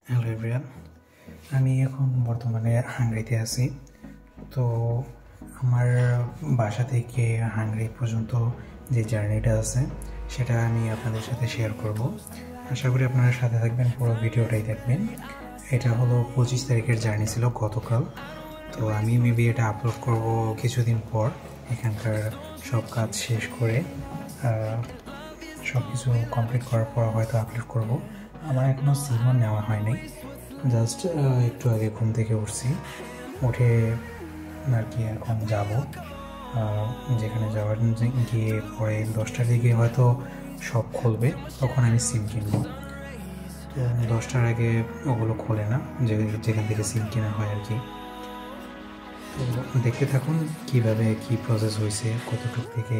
Hello everyone, আমি এখন বর্তমানে হাঙ্গেরিতে আছি। তো আমার বাসা থেকে হাঙ্গেরি পর্যন্ত যে জার্নিটা আছে সেটা আমি আপনাদের সাথে শেয়ার করব। আশা করি আপনারা সাথে থাকবেন, পুরো ভিডিওটাই দেখবেন। এটা হলো 25 তারিখের জার্নি ছিল গতকাল। তো আমি মেবি এটা আপলোড করব কিছুদিন পর, এখানকার সব কাজ শেষ করে সব কিছু কমপ্লিট করার পর হয়তো আপলোড করব। আমার এখনও সিমও নেওয়া হয়নি, জাস্ট একটু আগে ঘুম থেকে উঠছি, উঠে আর কি এখন যাব যেখানে যাওয়ার গিয়ে পরে 10টার দিকে হয়তো সব খুলবে, তখন আমি সিম কিনবো। তো 10টার আগে ওগুলো খোলে না, যেখান থেকে সিম কেনা হয় আর কি। তো দেখতে থাকুন কিভাবে কি প্রসেস হয়েছে, কতটুকু থেকে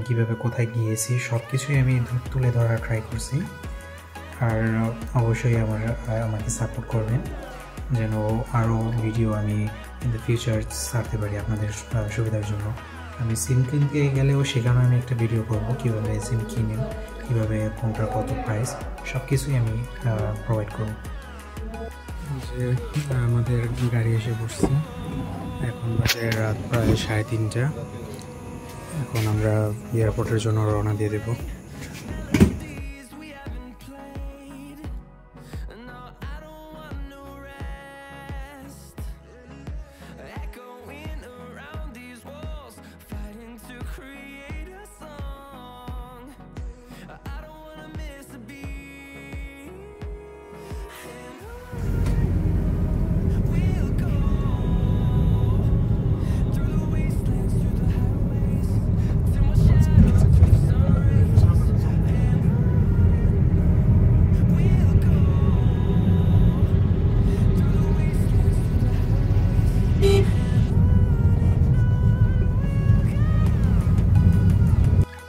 কিভাবে কোথায় গিয়েছি, সব কিছুই আমি তুলে ধরার ট্রাই করছি। আর অবশ্যই আমাকে সাপোর্ট করবেন যেন আরও ভিডিও আমি ইন দ্য ফিউচার ছাড়তে পারি আপনাদের সুবিধার জন্য। আমি সিম কিনতে গেলেও সেখানে আমি একটা ভিডিও করব, কীভাবে সিম কিনেন, কীভাবে কোনটার কত প্রাইস, সব কিছুই আমি প্রোভাইড করব। যে আমাদের গাড়ি এসে পড়ছে, এখন বাজে রাত প্রায় 3:30। এখন আমরা এয়ারপোর্টের জন্য রওনা দিয়ে দেবো।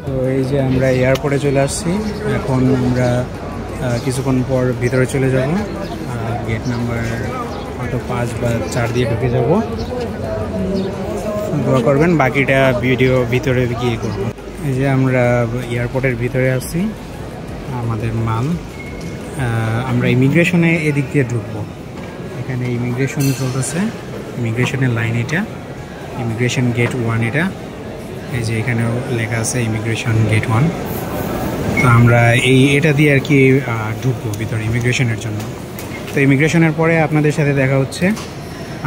তো এই যে আমরা এয়ারপোর্টে চলে আসছি, এখন আমরা কিছুক্ষণ পর ভিতরে চলে যাব। গেট নাম্বার হয়তো 5 বা 4 দিয়ে ঢুকে যাব। দোয়া করবেন, বাকিটা ভিডিও ভিতরে গিয়ে করব। এই যে আমরা এয়ারপোর্টের ভিতরে আছি, আমাদের মাল আমরা ইমিগ্রেশনে এদিক দিয়ে ঢুকবো। এখানে ইমিগ্রেশন চলতেছে, ইমিগ্রেশনের লাইন এটা, ইমিগ্রেশন গেট 1 এটা। এই যে এখানেও লেখা আছে ইমিগ্রেশন গেট 1। তো আমরা এটা দিয়ে আর কি ঢুকবো ভিতরে ইমিগ্রেশনের জন্য। তো ইমিগ্রেশনের পরে আপনাদের সাথে দেখা হচ্ছে।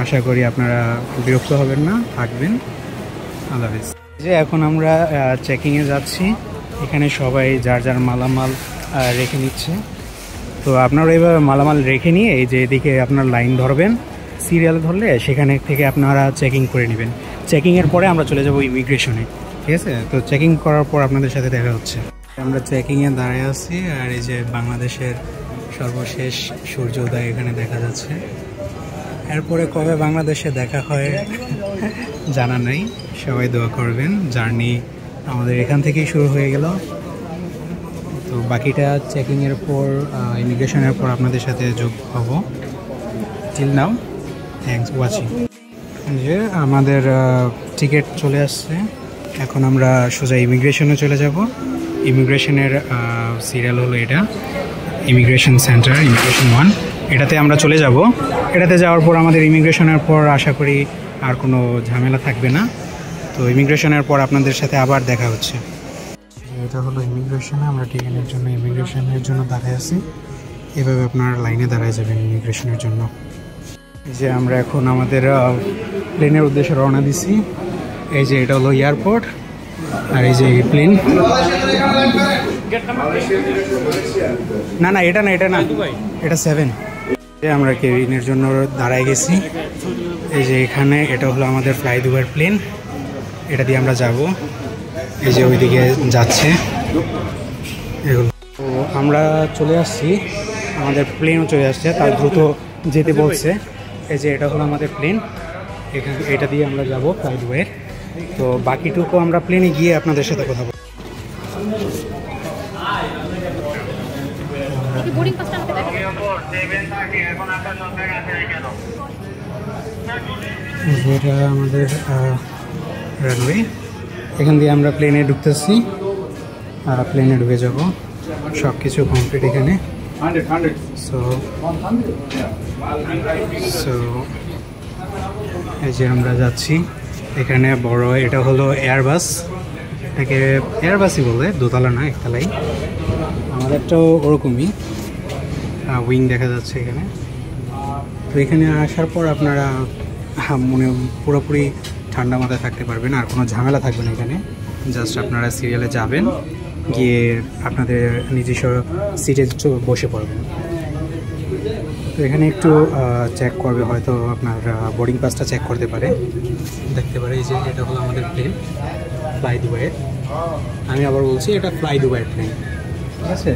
আশা করি আপনারা বিরক্ত হবেন না, থাকবেন। আল্লাহ হাফেজ। যে এখন আমরা চেকিংয়ে যাচ্ছি, এখানে সবাই যার যার মালামাল রেখে নিচ্ছে। তো আপনারা এইভাবে মালামাল রেখে নিয়ে এই যে এদিকে আপনার লাইন ধরবেন, সিরিয়াল ধরলে সেখানে থেকে আপনারা চেকিং করে নেবেন। চেকিংয়ের পরে আমরা চলে যাব ইমিগ্রেশনে, ঠিক আছে? তো চেকিং করার পর আপনাদের সাথে দেখা হচ্ছে। আমরা চেকিংয়ে দাঁড়িয়ে আছি, আর এই যে বাংলাদেশের সর্বশেষ সূর্যোদয় এখানে দেখা যাচ্ছে। এরপরে কবে বাংলাদেশে দেখা হয় জানা নেই, সবাই দোয়া করবেন। জার্নি আমাদের এখান থেকেই শুরু হয়ে গেল। তো বাকিটা চেকিংয়ের পর ইমিগ্রেশনের পর আপনাদের সাথে যোগ হব। Till now, thanks watching. যে আমাদের টিকিট চলে আসছে, এখন আমরা সোজা ইমিগ্রেশনে চলে যাব। ইমিগ্রেশনের সিরিয়াল হলো এটা, ইমিগ্রেশন সেন্টার, ইমিগ্রেশন 1। এটাতে আমরা চলে যাব। এটাতে যাওয়ার পর আমাদের ইমিগ্রেশনের পর আশা করি আর কোনো ঝামেলা থাকবে না। তো ইমিগ্রেশনের পর আপনাদের সাথে আবার দেখা হচ্ছে। এটা হলো ইমিগ্রেশনে, আমরা টিকিটের জন্য ইমিগ্রেশনের জন্য দাঁড়িয়ে আছি। এভাবে আপনারা লাইনে দাঁড়ায় যাবেন ইমিগ্রেশনের জন্য। যে আমরা এখন আমাদের প্লেনের উদ্দেশ্যে রওনা দিছি। এই যে এটা হলো এয়ারপোর্ট, আর এই যে প্লেন। না না, এটা না, এটা না, এটা 7। আমরা কেবিনের জন্য দাঁড়ায় গেছি। এই যে এখানে এটা হলো আমাদের ফ্লাই দুবাইয়ের প্লেন, এটা দিয়ে আমরা যাব। এই যে ওইদিকে যাচ্ছে এগুলো। তো আমরা চলে আসছি, আমাদের প্লেনও চলে আসছে, তার দ্রুত যেতে বলছে। এই যে এটা হলো আমাদের প্লেন, এখানে এটা দিয়ে আমরা যাব ফ্লাই দুবাইয়ের। তো বাকিটুকু আমরা প্লেনে গিয়ে আপনাদের সাথে কথা বলব। এটা আমাদের রানওয়ে, এখান দিয়ে আমরা প্লেনে ঢুকতেছি, প্লেনে ঢুকে যাব। সব কিছু কমপ্লিট এখানে। সো এই যে আমরা যাচ্ছি এখানে বড়, এটা হলো এয়ারবাস, এটাকে এয়ারবাসই বলে, দোতলা না একতলাই। আমাদেরটাও ওরকমই উইং দেখা যাচ্ছে এখানে। তো এখানে আসার পর আপনারা মনে পুরোপুরি ঠান্ডা মাথায় থাকতে পারবেন, আর কোনো ঝামেলা থাকবে না এখানে। জাস্ট আপনারা সিরিয়ালে যাবেন, গিয়ে আপনাদের নিজস্ব সিটে বসে পড়বেন। তো এখানে একটু চেক করবে, হয়তো আপনার বোর্ডিং পাসটা চেক করতে পারে, দেখতে পারে। এই যে এটা হলো আমাদের প্লেন, ফ্লাই দুবাইয়ের। আমি আবার বলছি এটা ফ্লাই দুবাইয়ের প্লেন, ঠিক আছে।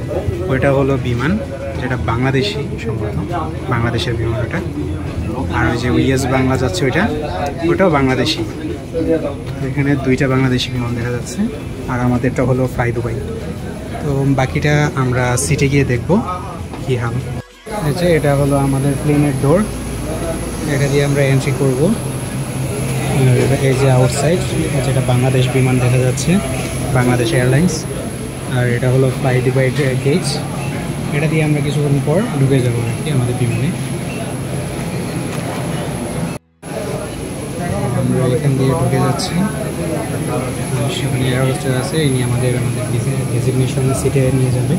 ওইটা হলো বিমান, যেটা বাংলাদেশি, সম্ভবত বাংলাদেশের বিমান ওটা। আর ওই যে ইয়েস বাংলা যাচ্ছে ওটাও বাংলাদেশি। এখানে দুইটা বাংলাদেশি বিমান দেখা যাচ্ছে, আর আমাদেরটা হলো ফ্লাই দুবাই। তো বাকিটা আমরা সিটে গিয়ে দেখবো কী হাল। যে এটা হলো আমাদের প্লেনের ডোর, এটা দিয়ে আমরা এন্ট্রি করব। এই যে আউটসাইড, যেটা বাংলাদেশ বিমান দেখা যাচ্ছে, বাংলাদেশ এয়ারলাইন্স। আর এটা হলো ফ্লাই দুবাই গেট, এটা দিয়ে আমরা কিছুক্ষণ পর ঢুকে যাবো আর কি আমাদের বিমানে। আমরা এখান দিয়ে ঢুকে যাচ্ছি, সেখানে এয়ার হোস্টেস আছে, ইনি আমাদের ডেজিগনেশন সিটে নিয়ে যাবে।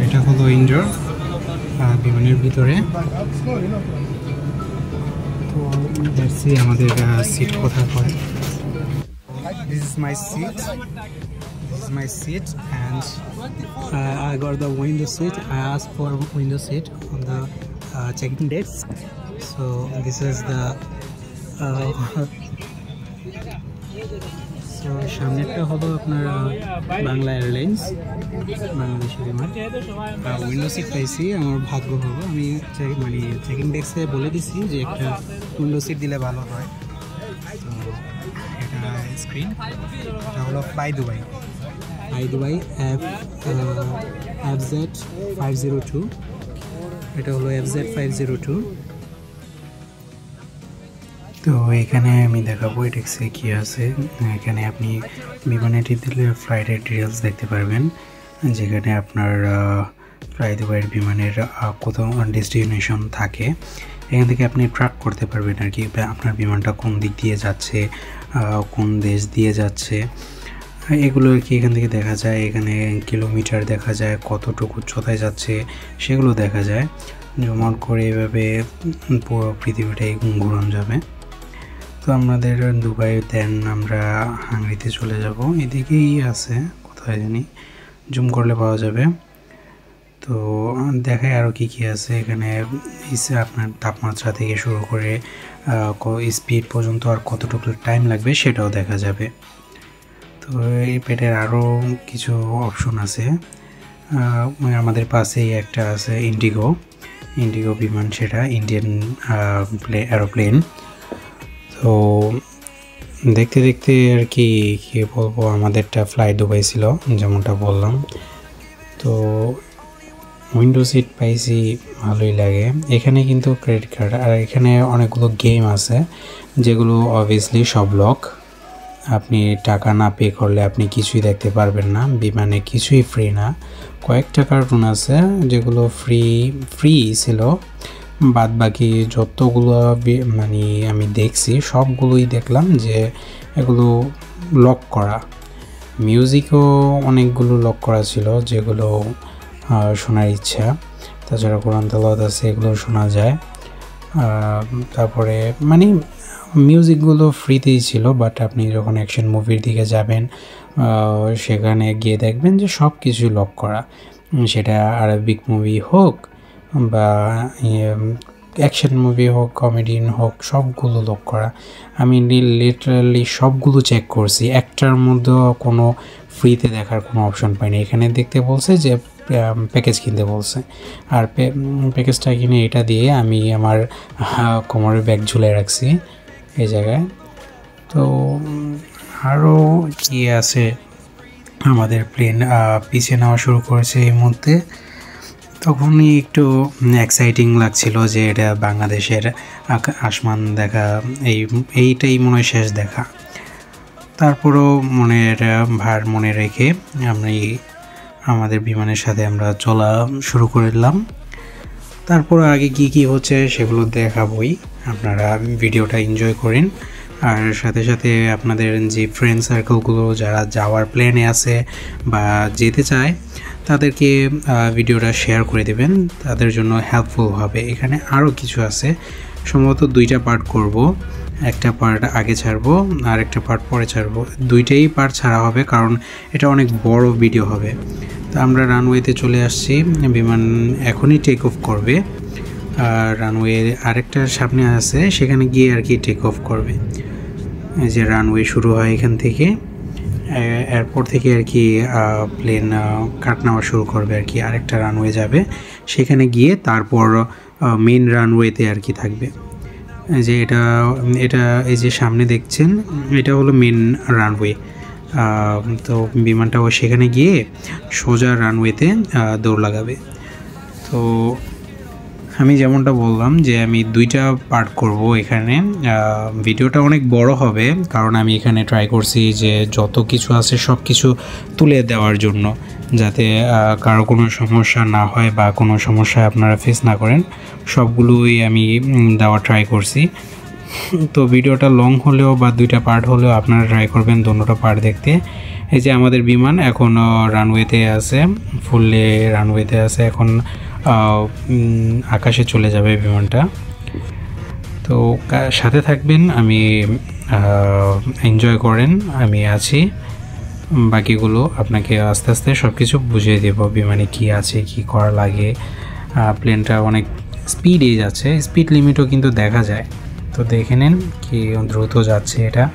এটা হলো ইনডোর বিমানের ভিতরে। তো দেখছি আমাদের সিট কোথায় পড়ে। This is my seat and I got the window seat. I asked for window seat on the check-in desk. So this is the so সামনেরটা হলো আপনার বাংলা এয়ারলাইন্স, বাংলাদেশের বিমান। উইন্ডো সিট পাইছি, আমার ভাগ্য হলো। আমি মানে চেকিং ডেস্কে বলে দিছি যে একটা উইন্ডো সিট দিলে ভালো হয়। তো এটা স্ক্রিন, এটা হলো ফ্লাই দুবাই FZ502, এটা হলো FZ502। তো এখানে আমি দেখাবো এটেক্সে কি আছে। এখানে আপনি বিমানেটি দিলে ফ্লাইটের ডিটেলস দেখতে পারবেন, যেখানে আপনার ফ্লাই দুবাইয়ের বিমানের কোথাও ডেস্টিনেশন থাকে। এখান থেকে আপনি ট্র্যাক করতে পারবেন আর কি, আপনার বিমানটা কোন দিক দিয়ে যাচ্ছে, কোন দেশ দিয়ে যাচ্ছে, এগুলো আর কি এখান থেকে দেখা যায়। এখানে কিলোমিটার দেখা যায়, কতটুকু উচ্চতায় যাচ্ছে সেগুলো দেখা যায়। জুম করে এভাবে পুরো পৃথিবীটাই ঘুরন যাবে। তো আমাদের দুবাই, দেন আমরা হাঙ্গরিতে চলে যাব। এদিকেই আছে কোথায় জানি, জুম করলে পাওয়া যাবে। তো দেখায় আরও কী কী আছে এখানে। আপনার তাপমাত্রা থেকে শুরু করে স্পিড পর্যন্ত আর কতটুকু টাইম লাগবে সেটাও দেখা যাবে। তো এই পেটের আরও কিছু অপশন আছে। আমাদের পাশেই একটা আছে ইন্ডিগো বিমান, সেটা ইন্ডিয়ান এরোপ্লেন। তো দেখতে দেখতে আর কি বলবো, আমাদেরটা ফ্লাই দুবাই ছিল যেমনটা বললাম। তো উইন্ডো সিট পাইছি, ভালোই লাগে। এখানে কিন্তু ক্রেডিট কার্ড, আর এখানে অনেকগুলো গেম আছে যেগুলো অবভিয়াসলি সব লক। আপনি টাকা না পে করলে আপনি কিছুই দেখতে পারবেন না, বিমানে কিছুই ফ্রি না। কয়েকটা কার্টুন আছে যেগুলো ফ্রি ছিল, বাদ বাকি যতগুলো মানে আমি দেখছি সবগুলোই দেখলাম যে এগুলো লক করা। মিউজিকও অনেকগুলো লক করা ছিল যেগুলো শোনার ইচ্ছা। তাছাড়া কোরআন তেলাওয়াত আছে, এগুলো শোনা যায়। তারপরে মানে মিউজিকগুলো ফ্রিতেই ছিল, বাট আপনি যখন অ্যাকশন মুভির দিকে যাবেন সেখানে গিয়ে দেখবেন যে সব কিছুই লক করা, সেটা আরবিক মুভি হোক বা অ্যাকশন মুভি হোক, কমেডিয়ান হোক, সবগুলো লক করা। আমি লিটারালি সবগুলো চেক করছি, একটার মধ্যেও কোনো ফ্রিতে দেখার কোনো অপশন পাইনি। এখানে দেখতে বলছে যে প্যাকেজ কিনতে বলছে, আর প্যাকেজটা কিনে এটা দিয়ে আমি আমার কোমরের ব্যাগ ঝুলে রাখছি এই জায়গায়। তো আরও কি আছে, আমাদের প্লেন পিছিয়ে নেওয়া শুরু করেছে এই মুহূর্তে। তখনই একটু এক্সাইটিং লাগছিল যে এটা বাংলাদেশের আসমান দেখা, এইটাই মনে হয় শেষ দেখা। তারপরও মনের ভার মনে রেখে আমি আমাদের বিমানের সাথে আমরা চলা শুরু করলাম। তারপর আগে কি হচ্ছে সেগুলো দেখাবই, আপনারা ভিডিওটা এনজয় করেন। আর সাথে সাথে আপনাদের যে ফ্রেন্ড সার্কেলগুলো যারা যাওয়ার প্ল্যানে আছে বা যেতে চায় তাদেরকে ভিডিওটা শেয়ার করে দেবেন, তাদের জন্য হেল্পফুল হবে। এখানে আরও কিছু আছে, সম্ভবত 2টা পার্ট করব, একটা পার্ট আগে ছাড়বো আর একটা পার্ট পরে ছাড়বো। 2টাই পার্ট ছাড়া হবে কারণ এটা অনেক বড় ভিডিও হবে। তো আমরা রানওয়েতে চলে আসছি, বিমান এখনই টেক অফ করবে। আর রানওয়ে আরেকটা সামনে আছে, সেখানে গিয়ে আর কি টেক অফ করবে। এই যে রানওয়ে শুরু হয় এখান থেকে, এয়ারপোর্ট থেকে আর কি প্লেন কাট নেওয়া শুরু করবে আর কি। আরেকটা রানওয়ে যাবে, সেখানে গিয়ে তারপর মেন রানওয়েতে আর কি থাকবে। যে এটা এই যে সামনে দেখছেন, এটা হলো মেন রানওয়ে। তো বিমানটাও সেখানে গিয়ে সোজা রানওয়েতে দৌড় লাগাবে। তো আমি যেমনটা বললাম যে আমি 2টা পার্ট করব এখানে। ভিডিওটা অনেক বড় হবে কারণ আমি এখানে ট্রাই করছি যে যত কিছু আছে সব কিছু তুলে দেওয়ার জন্য, যাতে কারো কোনো সমস্যা না হয় বা কোনো সমস্যা আপনারা ফেস না করেন, সবগুলোই আমি দেওয়ার ট্রাই করছি। তো ভিডিওটা লং হলেও বা 2টা পার্ট হলেও আপনারা ট্রাই করবেন দোনোটা পার্ট দেখতে। এই যে আমাদের বিমান এখন রানওয়েতে আছে, ফুললি রানওয়েতে আছে, এখন আকাশে চলে যাবে বিমানটা। তো সাথে থাকবেন, আমি এনজয় করেন, আমি আছি। বাকিগুলো আপনাকে আস্তে আস্তে সব কিছু বুঝিয়ে দেব, বিমানে কি আছে, কি করা লাগে। প্লেনটা অনেক স্পিডে যাচ্ছে, স্পিড লিমিটও কিন্তু দেখা যায়। তো দেখে নেন কি দ্রুত যাচ্ছে এটা।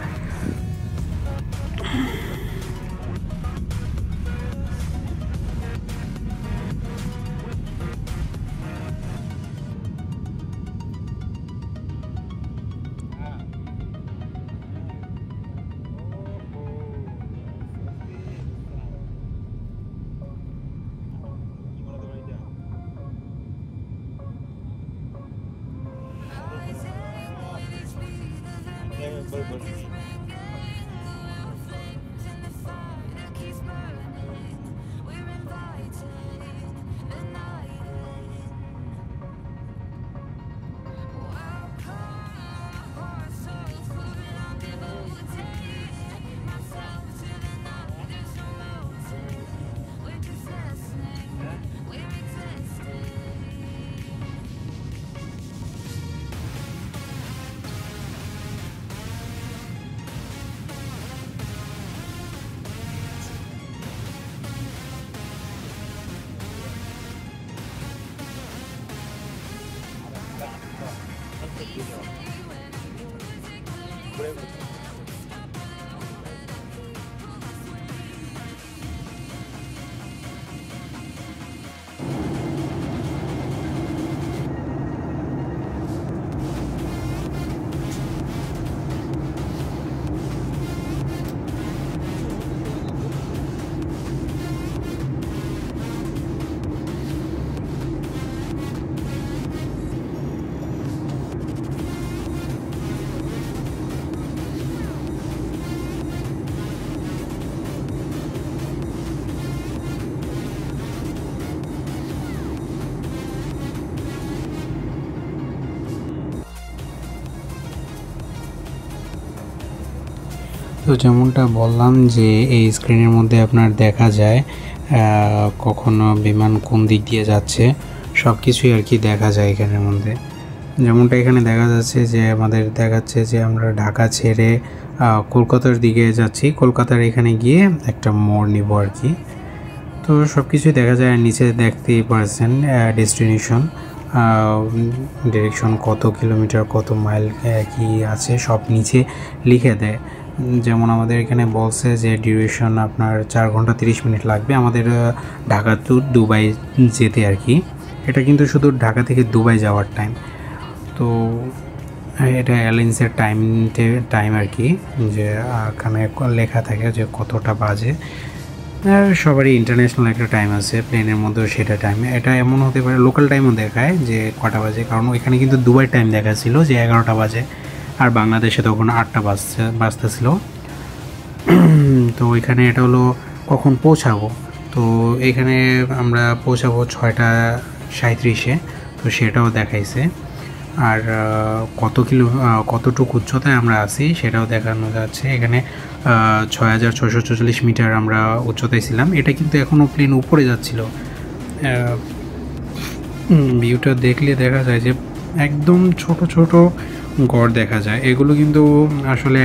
তো যেমনটা বললাম যে এই স্ক্রিনের মধ্যে আপনার দেখা যায় কখনো বিমান কোন দিক দিয়ে যাচ্ছে, সব কিছুই আর কি দেখা যায় এখানের মধ্যে। যেমনটা এখানে দেখা যাচ্ছে যে আমাদের দেখাচ্ছে যে আমরা ঢাকা ছেড়ে কলকাতার দিকে যাচ্ছি, কলকাতার এখানে গিয়ে একটা মোড় নিব আর কি। তো সব কিছুই দেখা যায়। আর নিচে দেখতেই পারছেন ডেস্টিনেশন, ডিরেকশন কত কিলোমিটার কত মাইল কি আছে সব নিচে লিখে দেয়। যেমন আমাদের এখানে বলছে যে ডিউরেশন আপনার 4 ঘন্টা 30 মিনিট লাগবে আমাদের ঢাকা টু দুবাই যেতে আর কি। এটা কিন্তু শুধু ঢাকা থেকে দুবাই যাওয়ার টাইম। তো এটা এয়ারলাইন্সের টাইম আর কি, যে এখানে লেখা থাকে যে কতটা বাজে। সবারই ইন্টারন্যাশনাল একটা টাইম আছে, প্লেনের মধ্যেও সেটা টাইম। এটা এমন হতে পারে লোকাল টাইমও দেখায় যে কটা বাজে, কারণ ওইখানে কিন্তু দুবাই টাইম দেখাচ্ছিল যে 11টা বাজে, আর বাংলাদেশে তখন 8টা বাজতেছিল। তো ওইখানে এটা হলো কখন পৌঁছাবো, তো এখানে আমরা পৌঁছাবো 6টা 37-এ, তো সেটাও দেখাইছে। আর কতটুকু উচ্চতায় আমরা আছি সেটাও দেখানো যাচ্ছে। এখানে 6644 মিটার আমরা উচ্চতায় ছিলাম। এটা কিন্তু এখনও প্লেন উপরে যাচ্ছিল। ভিউটা দেখলে দেখা যায় যে একদম ছোট ছোট গড় দেখা যায়। এগুলো কিন্তু আসলে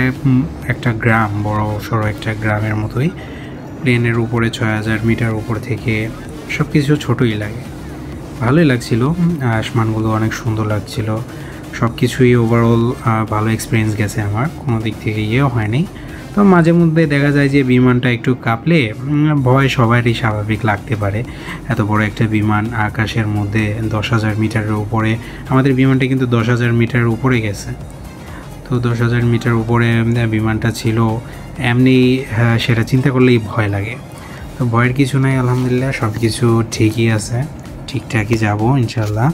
একটা গ্রাম, বড় সড়ো একটা গ্রামের মতোই। প্লেনের উপরে 6000 মিটার উপর থেকে সব কিছু ছোটোই লাগে, ভালোই লাগছিল। আসমানগুলো অনেক সুন্দর লাগছিল, সব কিছুই ওভারঅল ভালো এক্সপিরিয়েন্স গেছে আমার, কোনো দিক থেকে ইয়েও হয়নি। তো মাঝে মধ্যে দেখা যায় যে বিমানটা একটু কাঁপলে ভয় সবারই স্বাভাবিক লাগতে পারে। এত বড় একটা বিমান আকাশের মধ্যে 10,000 মিটারের উপরে, আমাদের বিমানটা কিন্তু 10,000 মিটারের উপরে গেছে। তো 10,000 মিটার উপরে বিমানটা ছিল, এমনি সেটা চিন্তা করলেই ভয় লাগে। তো ভয়ের কিছু নাই, আলহামদুলিল্লাহ সব কিছু ঠিকই আছে, ঠিকঠাকই যাব ইনশাল্লাহ।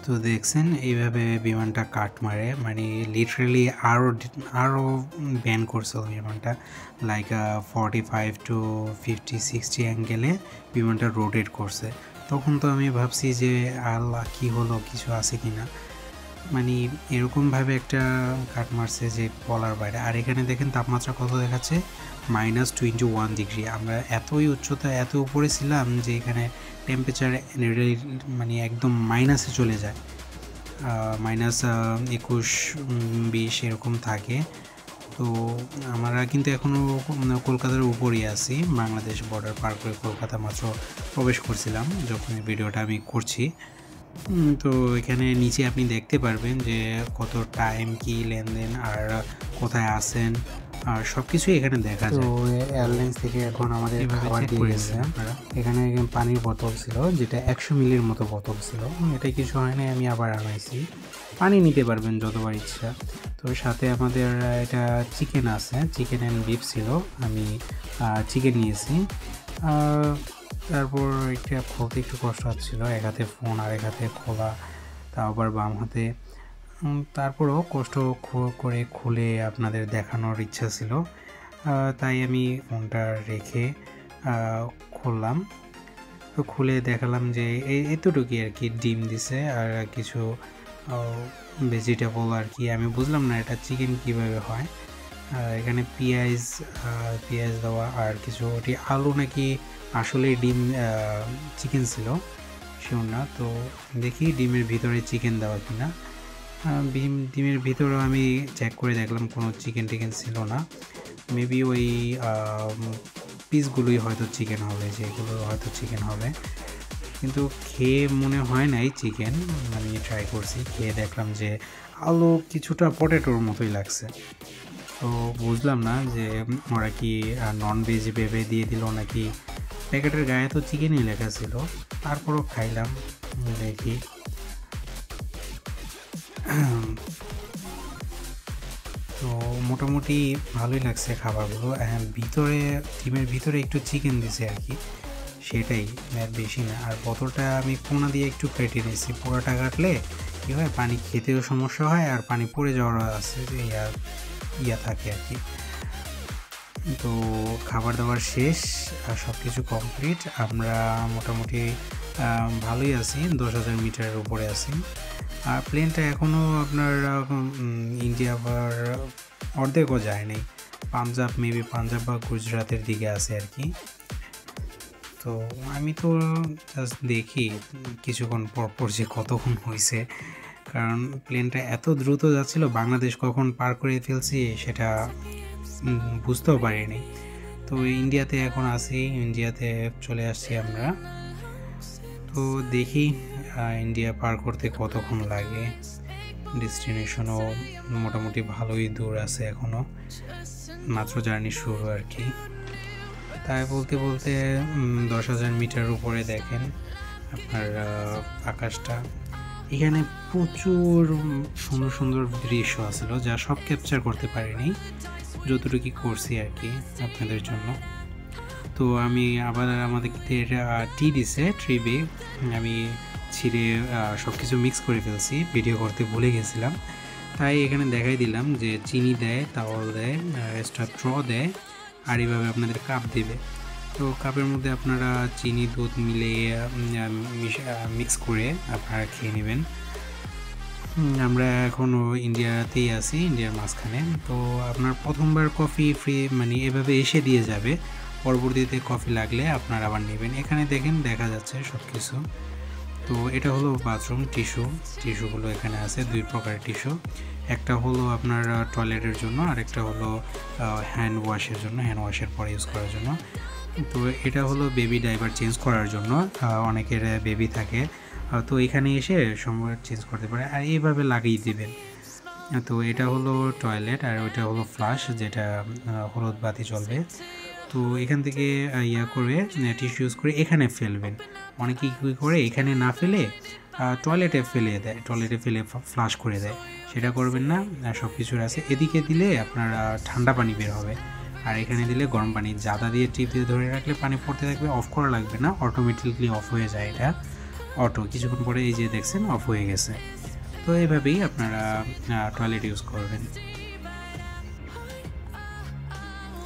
তো দেখছেন এইভাবে বিমানটা কাট মারে, মানে লিটারেলি আরও ব্যান করছে বিমানটা, লাইক 45 to 50-60 অ্যাঙ্গেলে বিমানটা রোটেট করছে। তখন তো আমি ভাবছি যে আল্লাহ কী হলো, কিছু আছে কি না, মানে এরকমভাবে একটা কাট মারছে যে বলার বাইরে। আর এখানে দেখেন তাপমাত্রা কত দেখাচ্ছে, -21 ডিগ্রি। আমরা এতই উচ্চতা, এত উপরে ছিলাম যে এখানে টেম্পারেচার মানে একদম মাইনাসে চলে যায়, -21-20 এরকম থাকে। তো আমরা কিন্তু এখনও কলকাতার উপরেই আছি, বাংলাদেশ বর্ডার পার করে কলকাতা মাত্র প্রবেশ করছিলাম যখন এই ভিডিওটা আমি করছি। তো এখানে নিচে আপনি দেখতে পারবেন যে কত টাইম, কি লেনদেন, আর কোথায় আছেন, আর সব কিছুই এখানে দেখা যায়। তো এয়ারলাইন্স থেকে এখন আমাদের খাবার দিয়ে গেছে। এখানে পানির বোতল ছিল, যেটা 100 মিলির মতো বোতল ছিল, এটাই কিছু হয় না, আমি আবার আনাইছি। পানি নিতে পারবেন যতবার ইচ্ছা। তো সাথে আমাদের এটা চিকেন আছে, চিকেন অ্যান্ড বিফ ছিল, আমি চিকেন নিয়েছি। তারপর এটা খুলতে একটু কষ্ট হচ্ছিল, এক হাতে ফোন আর এক হাতে খোলা, তাও আবার বাম হাতে। তারপরেও কষ্ট করে খুলে আপনাদের দেখানোর ইচ্ছা ছিল, তাই আমি ফোনটা রেখে খুললাম। তো খুলে দেখালাম যে এতটুকুই আর কি, ডিম দিছে আর কিছু ভেজিটেবল আর কি। আমি বুঝলাম না এটা চিকেন কিভাবে হয়। এখানে পেঁয়াজ দেওয়া আর কিছু আলু, নাকি আসলে ডিম চিকেন ছিল শিওর না। তো দেখি ডিমের ভিতরে চিকেন দেওয়া কিনা। ডিমের ভিতরেও আমি চেক করে দেখলাম কোনো চিকেন টিকেন ছিল না। মেবি ওই পিসগুলোই হয়তো চিকেন হবে, যেগুলো হয়তো চিকেন হবে, কিন্তু খেয়ে মনে হয় নাই চিকেন। আমি ট্রাই করছি, খেয়ে দেখলাম যে আলু কিছুটা পটেটোর মতোই লাগছে। তো বুঝলাম না যে ওরা কি নন ভেজ ভেবে দিয়ে দিল নাকি, প্যাকেটের গায়ে তো চিকেনই লেখা ছিল। তারপরও খাইলাম, দেখি। তো মোটামুটি ভালোই লাগছে খাবারগুলো। ভিতরে ডিমের ভিতরে একটু চিকেন দিছে আর কি, সেটাই, আর বেশি না। আর বোতলটা আমি কোনা দিয়ে একটু কেটে নিয়েছি, পুরোটা কাটলে কী হয়, পানি খেতেও সমস্যা হয় আর পানি পড়ে যাওয়ার আছে ইয়া থাকে আর কি। তো খাবার দাবার শেষ আর সব কিছু কমপ্লিট, আমরা মোটামুটি ভালোই আছি, 10,000 মিটারের উপরে আছি। আর প্লেনটা এখনও আপনার ইন্ডিয়া বা অর্ধেকও যায়নি, মেবি পাঞ্জাব বা গুজরাটের দিকে আছে আর কি। তো আমি তো জাস্ট দেখি কিছুক্ষণ পরপর যে কতক্ষণ হয়েছে, কারণ প্লেনটা এত দ্রুত যাচ্ছিল, বাংলাদেশ কখন পার করে ফেলছি সেটা বুঝতেও পারিনি। তো ইন্ডিয়াতে এখন আছি, ইন্ডিয়াতে চলে আসছি আমরা। তো দেখি ইন্ডিয়া পার করতে কতক্ষণ লাগে। ডেস্টিনেশনও মোটামুটি ভালোই দূর আছে, এখনও মাত্র জার্নি শুরু আর কি। তাই বলতে বলতে 10,000 মিটার উপরে দেখেন আপনার আকাশটা। এখানে প্রচুর সুন্দর সুন্দর দৃশ্য আছিল, যা সব ক্যাপচার করতে পারিনি, যতটুকু করছি আর কি আপনাদের জন্য। তো আমি আবার আমাদের টি দিছে ট্রিবে, আমি ছিঁড়ে সব কিছু মিক্স করে ফেলছি, ভিডিও করতে ভুলে গেছিলাম। তাই এখানে দেখাই দিলাম যে চিনি দেয়, তাওয়াল দেয়, এক্সট্রা ড্র দেয়, আর এইভাবে আপনাদের কাপ দেবে। তো কাপের মধ্যে আপনারা চিনি দুধ মিলিয়ে মিক্স করে আপনারা খেয়ে নেবেন। আমরা এখনও ইন্ডিয়াতেই আছি, ইন্ডিয়ার মাঝখানে। তো আপনার প্রথমবার কফি ফ্রি মানে এভাবে এসে দিয়ে যাবে, পরবর্তীতে কফি লাগলে আপনারা আবার নেবেন। এখানে দেখেন দেখা যাচ্ছে সব কিছু। তো এটা হলো বাথরুম টিস্যুগুলো এখানে আছে, 2 প্রকারের টিস্যু। একটা হলো আপনার টয়লেটের জন্য, আর একটা হলো হ্যান্ড ওয়াশের জন্য, হ্যান্ড ওয়াশের পরে ইউজ করার জন্য। তো এটা হলো বেবি ডাইপার চেঞ্জ করার জন্য, অনেকের বেবি থাকে, তো এখানে এসে সময় চেঞ্জ করতে পারে, আর এইভাবে লাগিয়ে দেবেন। তো এটা হলো টয়লেট, আর ওইটা হলো ফ্লাশ, যেটা হলুদ বাতি চলবে। তো এখান থেকে করে টিস্যু ইউজ করে এখানে ফেলবেন। অনেকে কী করে এখানে না ফেলে টয়লেটে ফেলে দেয়, টয়লেটে ফেলে ফ্লাশ করে দেয়, সেটা করবেন না। সব কিছুর আছে, এদিকে দিলে আপনার ঠান্ডা পানি বের হবে, আর এখানে দিলে গরম পানি। জাদা দিয়ে টিপ দিয়ে ধরে রাখলে পানি পড়তে থাকবে, অফ করা লাগবে না, অটোমেটিকলি অফ হয়ে যায়। এটা অটো, কিছুক্ষণ পরে এই যে দেখছেন অফ হয়ে গেছে। তো এইভাবেই আপনারা টয়লেট ইউজ করবেন।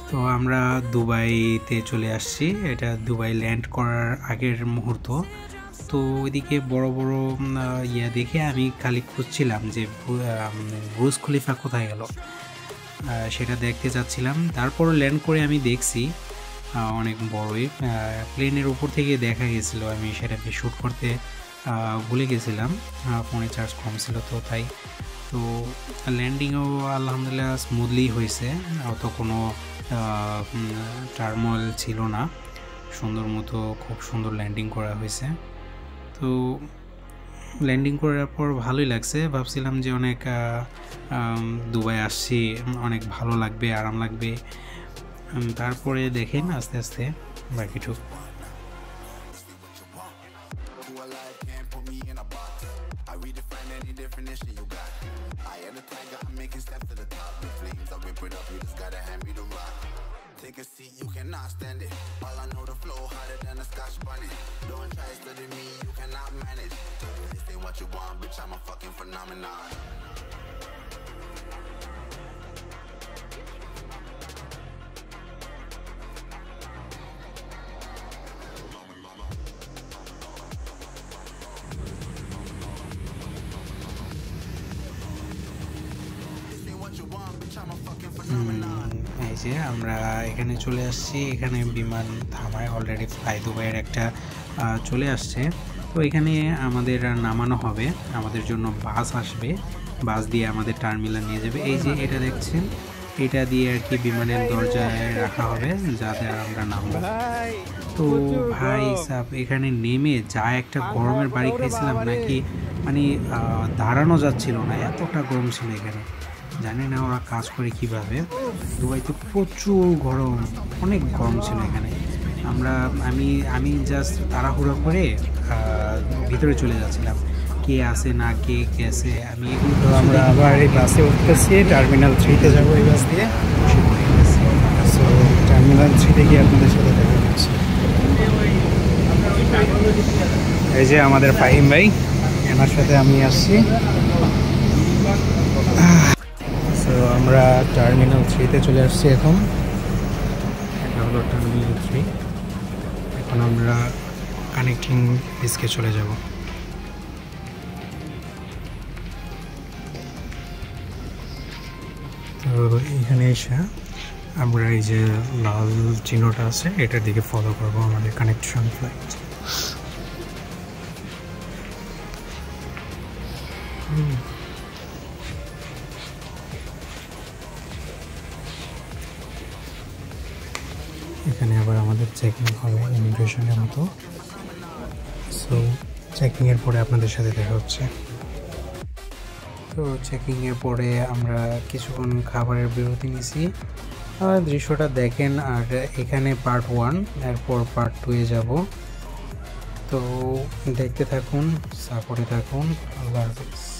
তো আমরা দুবাইতে চলে আসছি, এটা দুবাই ল্যান্ড করার আগের মুহূর্ত। তো ওইদিকে বড় বড় দেখে আমি খালি খুঁজছিলাম যে বুর্জ খলিফা কোথায় গেল, সেটা দেখতে চাচ্ছিলাম। তারপরও ল্যান্ড করে আমি দেখছি অনেক বড়ই, প্লেনের উপর থেকে দেখা গেছিলো। আমি সেটাকে শ্যুট করতে ভুলে গেছিলাম, ফোনে চার্জ কম ছিল তো তাই। তো ল্যান্ডিংও আলহামদুলিল্লাহ স্মুথলি হয়েছে, অত কোনো টার্মোয়েল ছিল না, সুন্দর মতো খুব সুন্দর ল্যান্ডিং করা হয়েছে। তো ল্যান্ডিং করার পর ভালোই লাগছে, ভাবছিলাম যে অনেক দুবাই আসছি, অনেক ভালো লাগবে, আরাম লাগবে। তারপরে দেখেন আস্তে আস্তে বাকিটুকু। Take a seat, you cannot stand it. All I know, the flow harder than a Scotch bonnet. Don't try studying me, you cannot manage. This ain't what you want, bitch, I'm a fucking phenomenon. এই যে আমরা এখানে চলে আসছি, এখানে বিমান থামায় already fly দুবাইয়ের একটা চলে আসছে। তো এখানে আমাদের নামানো হবে, আমাদের জন্য বাস আসবে, বাস দিয়ে আমাদের টার্মিনাল নিয়ে যাবে। এই যে এটা দেখছেন, এটা দিয়ে আর কি বিমানের দরজায় রাখা হবে যাতে আমরা নামবো। তো ভাই সাহেব এখানে নেমে যা একটা গরমের বাড়ি খাইছিলাম নাকি, মানে দাঁড়ানো যাচ্ছিল না, এতটা গরম ছিল এখানে। জানি না ওরা কাজ করে কিভাবে, দুবাইতে প্রচুর গরম, অনেক গরম ছিল এখানে। আমি জাস্ট তাড়াহুড়ো করে ভিতরে চলে যাচ্ছিলাম, কে আসে না কে গেছে আমি এগুলো। তো আমরা আবার এই বাসে উঠতেছি, টার্মিনাল 3-তে যাবো এই বাস দিয়ে। সো টার্মিনাল 3-তে গিয়ে আপনাদের সাথে দেখা হচ্ছে। এই যে আমাদের ফাহিম ভাই, এনার সাথে আমি আসছি। তো আমরা টার্মিনাল 3-তে চলে আসছি এখন। এটা হলো টার্মিনাল 3। এখন আমরা কানেক্টিং ডিস্কে চলে যাব। তো এখানে এসে আমরা এই যে লাল চিহ্নটা আছে এটার দিকে ফলো করবো আমাদের কানেকশন ফ্লাইট। এখানে আবার আমাদের চেকিং হবে ইমিগ্রেশনের মতো। সো চেকিংয়ের পরে আপনাদের সাথে দেখা হচ্ছে। তো চেকিংয়ের পরে আমরা কিছুক্ষণ খাবারের বিরতি নিয়েছি, দৃশ্যটা দেখেন। আর এখানে পার্ট 1, এরপর পার্ট 2 এ যাব। তো দেখতে থাকুন, সাপোর্টে থাকুন। আল্লাহ হাফেজ।